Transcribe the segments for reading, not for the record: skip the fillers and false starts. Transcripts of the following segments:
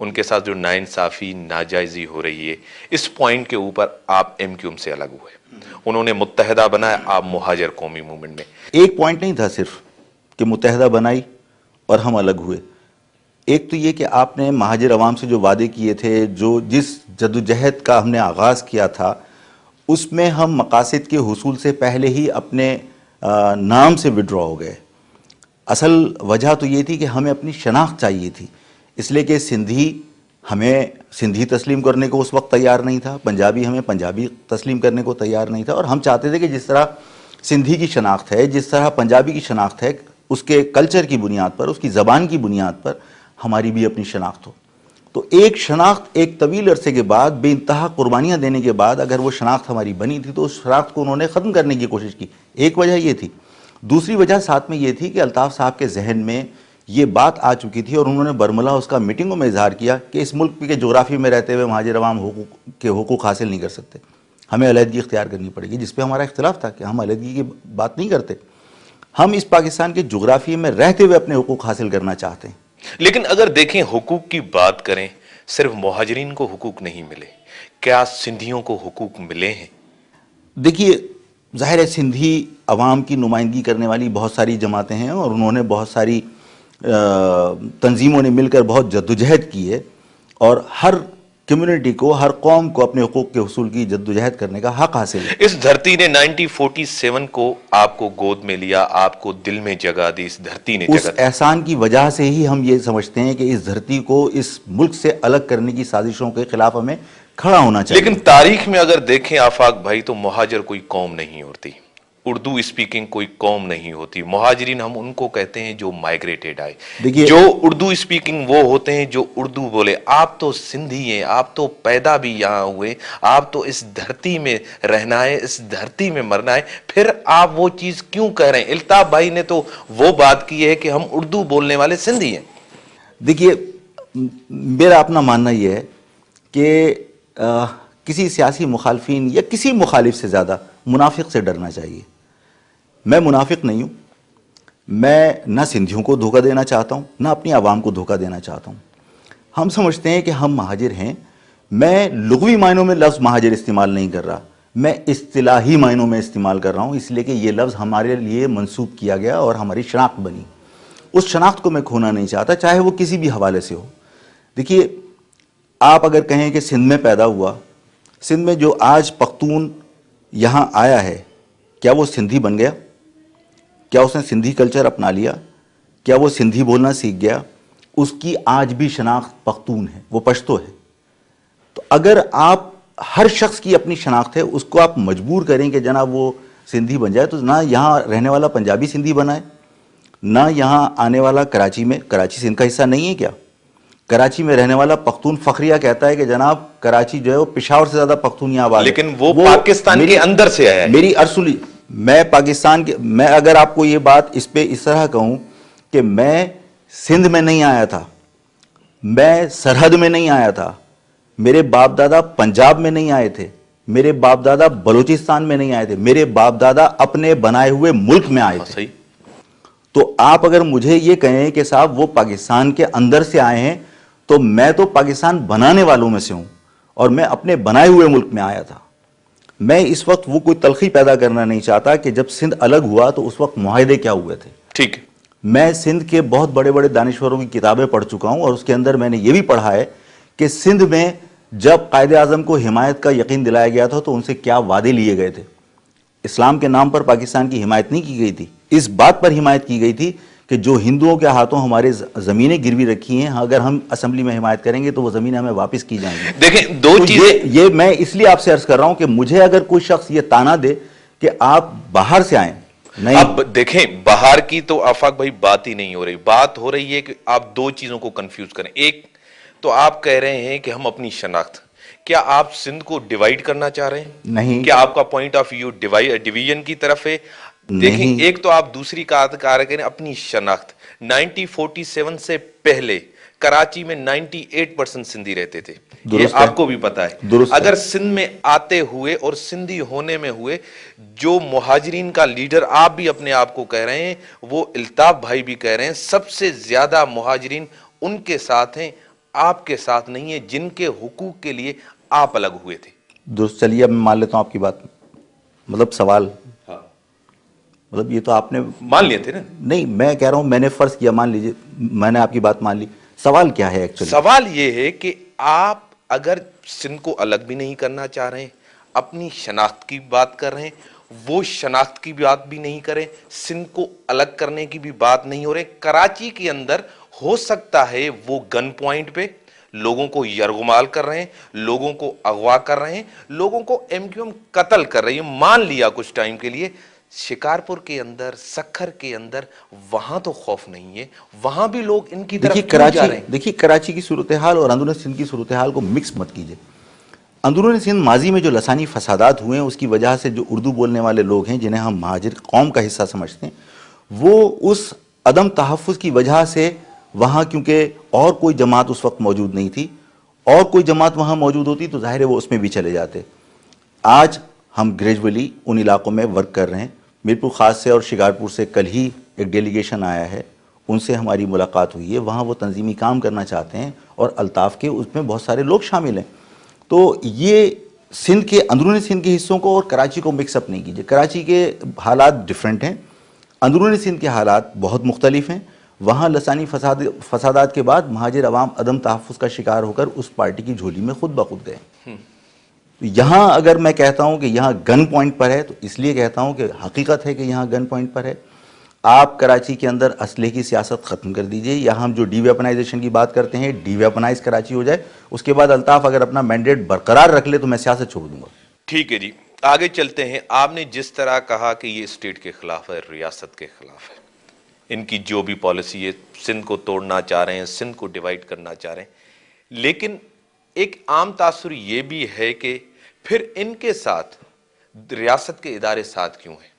ان کے ساتھ جو ناانصافی ناجائزی ہو رہی ہے، اس پوائنٹ کے اوپر آپ ایم کیو ایم سے الگ ہوئے، انہوں نے متحدہ بنایا، آپ مہاجر قومی موومنٹ میں. ایک پوائنٹ نہیں تھا صرف کہ متحدہ بنائی اور ہم الگ ہوئے. ایک تو یہ کہ آپ نے مہاجر عوام سے جو وعدے کیے تھے، جس جدوجہد کا ہم نے آغاز کیا تھا، اس میں ہم مقاصد کے حصول سے پہلے ہی اپنے نام سے وڈرا ہو گئے. اصل وجہ تو یہ تھی کہ ہمیں اپنی شناخت چاہیے تھی، اس لیے کہ ہمیں سندھی تسلیم کرنے کو اس وقت تیار نہیں تھا، پنجابی ہمیں پنجابی تسلیم کرنے کو تیار نہیں تھا، اور ہم چاہتے تھے کہ جس طرح سندھی کی شناخت ہے، جس طرح پنجابی کی شناخت ہے، اس کے کلچر کی بنیاد پر، اس کی زبان کی بنیاد پر ہماری بھی اپنی شناخت ہو. تو ایک شناخت ایک طویل عرصے کے بعد، بے انتہا قربانیاں دینے کے بعد اگر وہ شناخت ہماری بنی تھی تو اس شناخت کو انہوں نے ختم کرنے کی کوشش کی. ایک وجہ یہ تھی. دوسری وجہ ساتھ میں یہ تھی کہ الطاف صاحب کے ذہن میں یہ بات آ چکی تھی، اور انہوں نے برملا اس کا میٹنگوں میں اظہار کیا کہ اس ملک کے جغرافی میں رہتے ہوئے مہاجر عوام حقوق حاصل نہیں کر سکتے، ہمیں علیحدگی اختیار کرنی پڑے گی. جس پہ ہمارا اختلاف تھا کہ ہم علیحدگی کی بات نہیں کرتے، ہم اس پاکستان کے جغرافی میں رہتے ہوئے اپنے حقوق حاصل کرنا چاہتے ہیں. لیکن اگر دیکھیں حقوق کی بات کریں، صرف مہاجرین کو حقوق نہیں ملے، کیا سندھیوں کو حقوق ملے ہیں؟ دیکھیے، ظاہر ہے سندھی عوام کی نمائندگی کرنے والی بہت ساری جماعتیں ہیں، اور انہوں نے بہت ساری تنظیموں نے مل کر بہت جدوجہد کی ہے، اور ہر کمیونٹی کو، ہر قوم کو اپنے حقوق کے حصول کی جدوجہد کرنے کا حق حاصل ہے. اس دھرتی نے 1947 کو آپ کو گود میں لیا، آپ کو دل میں جگہ دی، اس دھرتی نے اس جگہ دی. احسان کی وجہ سے ہی ہم یہ سمجھتے ہیں کہ اس دھرتی کو اس ملک سے الگ کرنے کی سازشوں کے خلاف ہمیں کھڑا ہونا چاہیے. لیکن تاریخ میں اگر دیکھیں آفاق بھائی تو مہاجر کوئی قوم نہیں ہوتی، اردو اسپیکنگ کوئی قوم نہیں ہوتی. مہاجرین ہم ان کو کہتے ہیں جو مائگریٹڈ آئے، جو اردو اسپیکنگ وہ ہوتے ہیں جو اردو بولے. آپ تو سندھی ہیں، آپ تو پیدا بھی یہاں ہوئے، آپ تو اس دھرتی میں رہنا ہے، اس دھرتی میں مرنا ہے، پھر آپ وہ چیز کیوں کہہ رہے ہیں؟ الطاف بھائی نے تو وہ بات کی ہے کہ ہم اردو بولنے والے سندھی ہیں. دیکھیے، میرا اپنا ماننا یہ ہے کہ کسی سیاسی مخالفین یا کسی مخالف سے زیادہ منافق سے ڈرنا چاہیے. میں منافق نہیں ہوں، میں نہ سندھیوں کو دھوکہ دینا چاہتا ہوں، نہ اپنی عوام کو دھوکہ دینا چاہتا ہوں. ہم سمجھتے ہیں کہ ہم مہاجر ہیں. میں لغوی معنوں میں لفظ مہاجر استعمال نہیں کر رہا، میں اصطلاحی معنوں میں استعمال کر رہا ہوں، اس لیے کہ یہ لفظ ہمارے لیے منسوب کیا گیا اور ہماری شناخت بنی. اس شناخت کو میں کھونا نہیں چاہتا، چاہے وہ کسی بھی حوالے سے ہو. دیکھیے، آپ اگر کہیں کہ سندھ میں پیدا ہوا، سندھ میں جو آج پختون یہاں آیا ہے، کیا وہ سندھی بن گیا؟ کیا اس نے سندھی کلچر اپنا لیا؟ کیا وہ سندھی بولنا سیکھ گیا؟ اس کی آج بھی شناخت پختون ہے، وہ پشتو ہے. تو اگر آپ ہر شخص کی اپنی شناخت ہے، اس کو آپ مجبور کریں کہ جناب وہ سندھی بن جائے، تو نہ یہاں رہنے والا پنجابی سندھی بنا ہے، نہ یہاں آنے والا کراچی سندھ کا حصہ نہیں ہے. کیا کراچی میں رہنے والا پختون فخریہ کہتا ہے کہ جناب کراچی جو ہے وہ پشاور سے زیادہ پختون یہاں آباد ہے. لیکن وہ پاکستان کے اندر سے آیا ہے. میری ارسلی، میں پاکستان کے، میں اگر آپ کو یہ بات اس پہ اس طرح کہوں کہ میں سندھ میں نہیں آیا تھا، میں سرحد میں نہیں آیا تھا، میرے باپ دادا پنجاب میں نہیں آئے تھے، میرے باپ دادا بلوچستان میں نہیں آئے تھے، میرے باپ دادا اپنے بنائے ہوئے ملک میں آئے تھے. تو آپ اگر مجھے یہ کہیں کہ صاحب وہ پاکستان کے اندر سے آئے ہیں، تو میں تو پاکستان بنانے والوں میں سے ہوں، اور میں اپنے بنائے ہوئے ملک میں آیا تھا. میں اس وقت وہ کوئی تلخی پیدا کرنا نہیں چاہتا کہ جب سندھ الگ ہوا تو اس وقت معاہدے کیا ہوئے تھے. ٹھیک ہے، میں سندھ کے بہت بڑے بڑے دانشوروں کی کتابیں پڑھ چکا ہوں، اور اس کے اندر میں نے یہ بھی پڑھا ہے کہ سندھ میں جب قائد اعظم کو حمایت کا یقین دلایا گیا تھا تو ان سے کیا وعدے لیے گئے تھے. اسلام کے نام پر پاکستان کی حمایت نہیں کی گئی تھی، اس بات پر حمایت کی گئی تھی کہ جو ہندوؤں کے ہاتھوں ہمارے زمینیں گروی رکھی ہیں، اگر ہم اسمبلی میں حمایت کریں گے تو وہ زمینیں ہمیں واپس کی جائیں گی. دیکھیں دو چیزیں، یہ میں اس لیے آپ سے عرض کر رہا ہوں کہ مجھے اگر کوئی شخص یہ تانا دے کہ آپ باہر سے آئیں، نہیں. اب دیکھیں باہر کی تو آفاق بھائی بات ہی نہیں ہو رہی. بات ہو رہی ہے کہ آپ دو چیزوں کو کنفیوز کریں. ایک تو آپ کہہ رہے ہیں کہ ہم اپنی شناخت، کیا آپ سندھ کو ڈیوائیڈ کرنا چاہ رہے ہیں؟ نہیں. کیا آپ کا پوائنٹ آف ویو ڈیویژن کی طرف ہے؟ دیکھیں ایک تو آپ دوسری کہا کریں اپنی شناخت. 1947 سے پہلے کراچی میں 98% سندھی رہتے تھے، یہ آپ کو بھی پتا ہے. اگر سندھ میں آتے ہوئے اور سندھی ہونے میں ہوئے، جو مہاجرین کا لیڈر آپ بھی اپنے آپ کو کہہ رہے ہیں، وہ الطاف بھائی بھی کہہ رہے ہیں، سب سے زیادہ مہاجرین ان کے ساتھ ہیں آپ کے ساتھ نہیں ہیں، جن کے حقوق کے لیے آپ الگ ہوئے تھے؟ دوست چلیے اب میں مان لیتا ہوں آپ کی بات، مطلب سوال مطلب یہ تو آپ نے مان لیے تھے نا؟ نہیں، میں کہہ رہا ہوں میں نے فرض کیا، مان لیجئے میں نے آپ کی بات مان لی، سوال کیا ہے ایکچولی؟ سوال یہ ہے کہ آپ اگر سندھ کو الگ بھی نہیں کرنا چاہ رہے ہیں، اپنی شناخت کی بات کر رہے ہیں، وہ شناخت کی بات بھی نہیں کریں، سندھ کو الگ کرنے کی بھی بات نہیں ہو رہے، کراچی کے اندر ہو سکتا ہے وہ گن پوائنٹ پہ لوگوں کو یرغمال کر رہے ہیں، لوگوں کو اغوا کر رہے ہیں، لوگوں کو ایم کیو ایم قتل کر رہی ہے، مان لیا کچھ ٹائم کے لیے، شکارپور کے اندر، سکھر کے اندر، وہاں تو خوف نہیں ہے، وہاں بھی لوگ ان کی طرف کیوں جا رہے ہیں؟ دیکھیے کراچی کی صورتحال اور اندرون سندھ کی صورتحال کو مکس مت کیجئے۔ اندرون سندھ ماضی میں جو لسانی فسادات ہوئے ہیں اس کی وجہ سے جو اردو بولنے والے لوگ ہیں جنہیں ہم مہاجر قوم کا حصہ سمجھتے ہیں، وہ اس عدم تحفظ کی وجہ سے وہاں کیونکہ اور کوئی جماعت اس وقت موجود نہیں تھی، اور کوئی جماعت وہاں موجود ہوتی تو ظاہر ہے وہ اس میں بھی چلے جاتے۔ آج ہم گریجولی ان علاقوں میں ورک کر رہے ہیں۔ میرپور خاص سے اور شکارپور سے کل ہی ایک ڈیلیگیشن آیا ہے، ان سے ہماری ملاقات ہوئی ہے، وہاں وہ تنظیمی کام کرنا چاہتے ہیں اور الطاف کے اس میں بہت سارے لوگ شامل ہیں۔ تو یہ سندھ کے اندرون سندھ کے حصوں کو اور کراچی کو مکس اپ نہیں کیجیے۔ کراچی کے حالات ڈیفرنٹ ہیں، اندرون سندھ کے حالات بہت مختلف ہیں۔ وہاں لسانی فسادات کے بعد مہاجر عوام عدم تحفظ کا شکار ہو کر اس پارٹی کی جھولی میں خود بخود گئے۔ یہاں اگر میں کہتا ہوں کہ یہاں گن پوائنٹ پر ہے تو اس لیے کہتا ہوں کہ حقیقت ہے کہ یہاں گن پوائنٹ پر ہے۔ آپ کراچی کے اندر اسلحے کی سیاست ختم کر دیجئے، یا ہم جو ڈی ویپنائزیشن کی بات کرتے ہیں ڈی ویپنائز کراچی ہو جائے، اس کے بعد الطاف اگر اپنا مینڈیٹ برقرار رکھ لے تو میں سیاست چھوڑ دوں گا۔ ٹھیک ہے جی، آگے چلتے ہیں۔ آپ نے جس طرح کہا کہ یہ اسٹیٹ کے خلاف ہے، ریاست کے خلاف ہے، ان کی جو بھی پالیسی ہے، سندھ کو توڑنا چاہ رہے ہیں، سندھ کو ڈیوائیڈ کرنا چاہ رہے ہیں، لیکن ایک عام تاثر یہ بھی ہے کہ پھر ان کے ساتھ ریاست کے ادارے ساتھ کیوں ہیں؟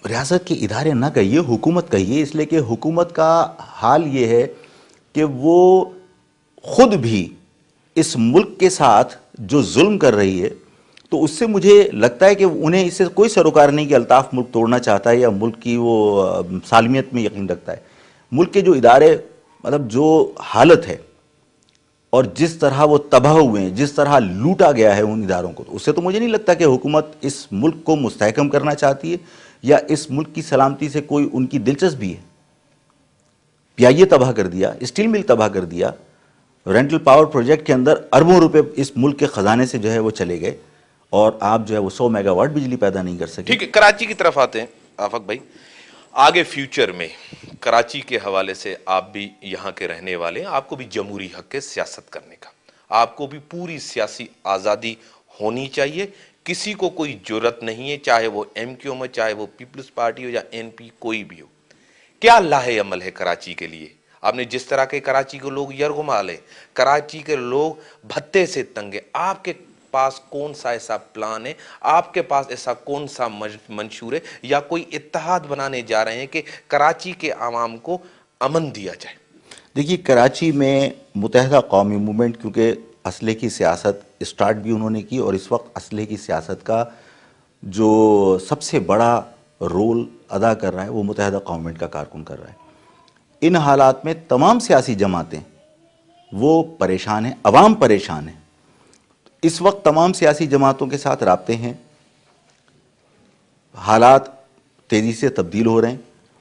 ریاست کے ادارے نہ کہیے، حکومت کہیے، اس لیے کہ حکومت کا حال یہ ہے کہ وہ خود بھی اس ملک کے ساتھ جو ظلم کر رہی ہے، تو اس سے مجھے لگتا ہے کہ انہیں اس سے کوئی سروکار نہیں کہ الطاف ملک توڑنا چاہتا ہے یا ملک کی وہ سالمیت میں یقین رکھتا ہے۔ ملک کے جو ادارے، مطلب جو حالت ہے اور جس طرح وہ تباہ ہوئے ہیں، جس طرح لوٹا گیا ہے ان اداروں کو، تو اس سے تو مجھے نہیں لگتا کہ حکومت اس ملک کو مستحکم کرنا چاہتی ہے یا اس ملک کی سلامتی سے کوئی ان کی دلچسپی ہے۔ پیائیے تباہ کر دیا، اسٹیل مل تباہ کر دیا، رینٹل پاور پروجیکٹ کے اندر اربوں روپے اس ملک کے خزانے سے جو ہے وہ چلے گئے، اور آپ جو ہے وہ 100 میگا واٹ بجلی پیدا نہیں کر سکے۔ ٹھیک ہے، کراچی کی طرف آتے ہیں آفاق بھائی۔ آگے فیوچر میں کراچی کے حوالے سے آپ بھی یہاں کے رہنے والے ہیں، آپ کو بھی جمہوری حق ہے سیاست کرنے کا، آپ کو بھی پوری سیاسی آزادی ہونی چاہیے، کسی کو کوئی جرت نہیں ہے، چاہے وہ ایم کیو ایم ہو، چاہے وہ پیپلز پارٹی ہو یا این پی، کوئی بھی ہو۔ کیا لاہ عمل ہے کراچی کے لیے؟ آپ نے جس طرح کے کراچی کے لوگ یرغمال ہیں، کراچی کے لوگ بھتے سے تنگ ہیں، آپ کے پاس کون سا ایسا پلان ہے، آپ کے پاس ایسا کون سا منشور ہے، یا کوئی اتحاد بنانے جا رہے ہیں کہ کراچی کے عوام کو امن دیا جائے؟ دیکھیے کراچی میں متحدہ قومی موومنٹ، کیونکہ اسلحے کی سیاست اسٹارٹ بھی انہوں نے کی، اور اس وقت اسلحے کی سیاست کا جو سب سے بڑا رول ادا کر رہا ہے وہ متحدہ قومی موومنٹ کا کارکن کر رہا ہے۔ ان حالات میں تمام سیاسی جماعتیں وہ پریشان ہیں، عوام پریشان ہیں۔ اس وقت تمام سیاسی جماعتوں کے ساتھ رابطے ہیں، حالات تیزی سے تبدیل ہو رہے ہیں،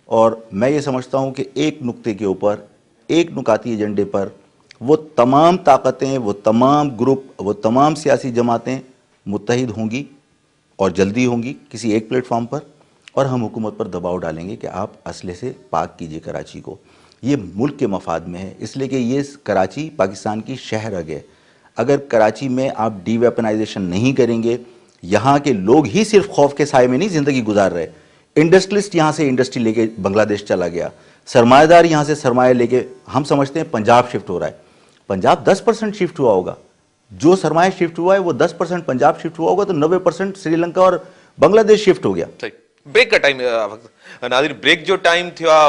اور میں یہ سمجھتا ہوں کہ ایک نقطے کے اوپر، ایک نکاتی ایجنڈے پر وہ تمام طاقتیں، وہ تمام گروپ، وہ تمام سیاسی جماعتیں متحد ہوں گی، اور جلدی ہوں گی کسی ایک پلیٹ فارم پر، اور ہم حکومت پر دباؤ ڈالیں گے کہ آپ اسلحے سے پاک کیجئے کراچی کو۔ یہ ملک کے مفاد میں ہے، اس لیے کہ یہ کراچی پاکستان کی شہر ہے۔ اگر کراچی میں آپ ڈی ویپنائزیشن نہیں کریں گے، یہاں کے لوگ ہی صرف خوف کے سائے میں نہیں زندگی گزار رہے، انڈسٹریلسٹ یہاں سے انڈسٹری لے کے بنگلہ دیش چلا گیا، سرمایہ دار یہاں سے سرمایہ لے کے، ہم سمجھتے ہیں پنجاب شفٹ ہو رہا ہے، پنجاب 10% شفٹ ہوا ہوگا، جو سرمایہ شفٹ ہوا ہے وہ 10% پنجاب شفٹ ہوا ہوگا، تو 90% سری لنکا اور بنگلہ دیش شفٹ ہو گیا۔ بریک کا ٹائم ناظرین، بریک جو ٹائم تھا،